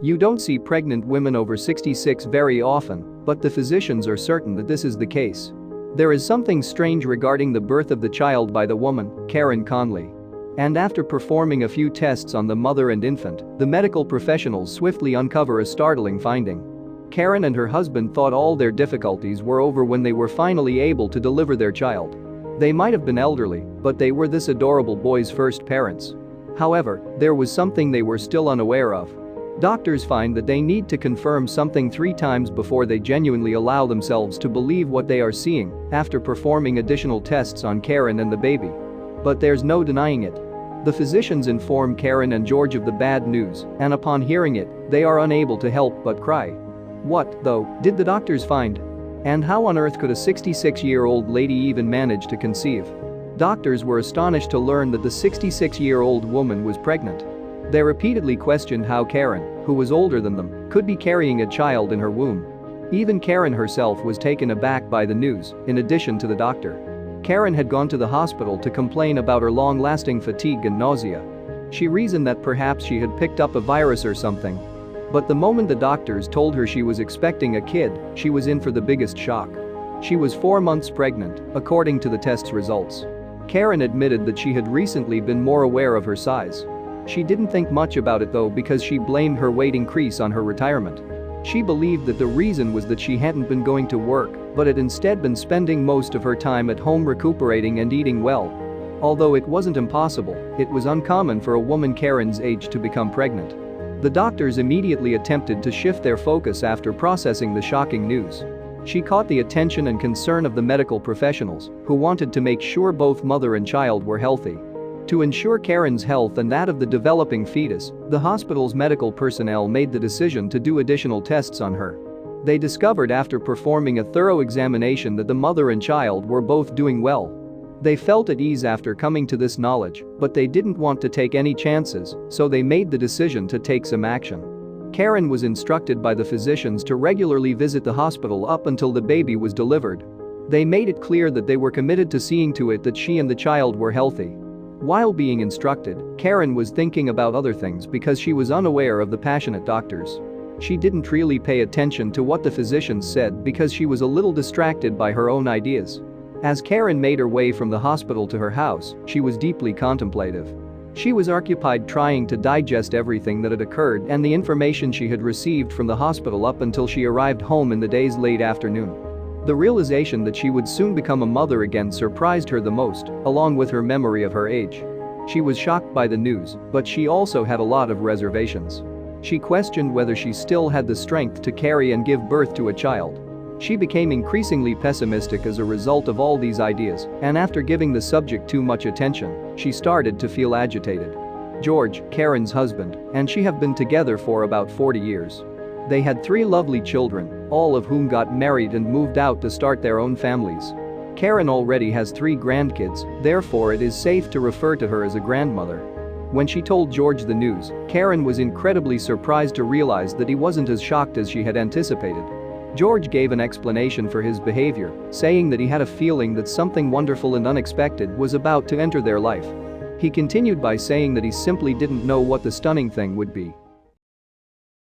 You don't see pregnant women over 66 very often, but the physicians are certain that this is the case. There is something strange regarding the birth of the child by the woman, Karen Conley. And after performing a few tests on the mother and infant, the medical professionals swiftly uncover a startling finding. Karen and her husband thought all their difficulties were over when they were finally able to deliver their child. They might have been elderly, but they were this adorable boy's first parents. However, there was something they were still unaware of. Doctors find that they need to confirm something 3 times before they genuinely allow themselves to believe what they are seeing after performing additional tests on Karen and the baby. But there's no denying it. The physicians inform Karen and George of the bad news, and upon hearing it, they are unable to help but cry. What, though, did the doctors find? And how on earth could a 66-year-old lady even manage to conceive? Doctors were astonished to learn that the 66-year-old woman was pregnant. They repeatedly questioned how Karen, who was older than them, could be carrying a child in her womb. Even Karen herself was taken aback by the news, in addition to the doctor. Karen had gone to the hospital to complain about her long-lasting fatigue and nausea. She reasoned that perhaps she had picked up a virus or something. But the moment the doctors told her she was expecting a kid, she was in for the biggest shock. She was 4 months pregnant, according to the test's results. Karen admitted that she had recently been more aware of her size. She didn't think much about it though because she blamed her weight increase on her retirement. She believed that the reason was that she hadn't been going to work, but had instead been spending most of her time at home recuperating and eating well. Although it wasn't impossible, it was uncommon for a woman Karen's age to become pregnant. The doctors immediately attempted to shift their focus after processing the shocking news. She caught the attention and concern of the medical professionals, who wanted to make sure both mother and child were healthy. To ensure Karen's health and that of the developing fetus, the hospital's medical personnel made the decision to do additional tests on her. They discovered after performing a thorough examination that the mother and child were both doing well. They felt at ease after coming to this knowledge, but they didn't want to take any chances, so they made the decision to take some action. Karen was instructed by the physicians to regularly visit the hospital up until the baby was delivered. They made it clear that they were committed to seeing to it that she and the child were healthy. While being instructed, Karen was thinking about other things because she was unaware of the passionate doctors. She didn't really pay attention to what the physicians said because she was a little distracted by her own ideas. As Karen made her way from the hospital to her house, she was deeply contemplative. She was occupied trying to digest everything that had occurred and the information she had received from the hospital up until she arrived home in the day's late afternoon. The realization that she would soon become a mother again surprised her the most, along with her memory of her age. She was shocked by the news, but she also had a lot of reservations. She questioned whether she still had the strength to carry and give birth to a child. She became increasingly pessimistic as a result of all these ideas, and after giving the subject too much attention, she started to feel agitated. George, Karen's husband, and she have been together for about 40 years. They had 3 lovely children, all of whom got married and moved out to start their own families. Karen already has 3 grandkids, therefore it is safe to refer to her as a grandmother. When she told George the news, Karen was incredibly surprised to realize that he wasn't as shocked as she had anticipated. George gave an explanation for his behavior, saying that he had a feeling that something wonderful and unexpected was about to enter their life. He continued by saying that he simply didn't know what the stunning thing would be.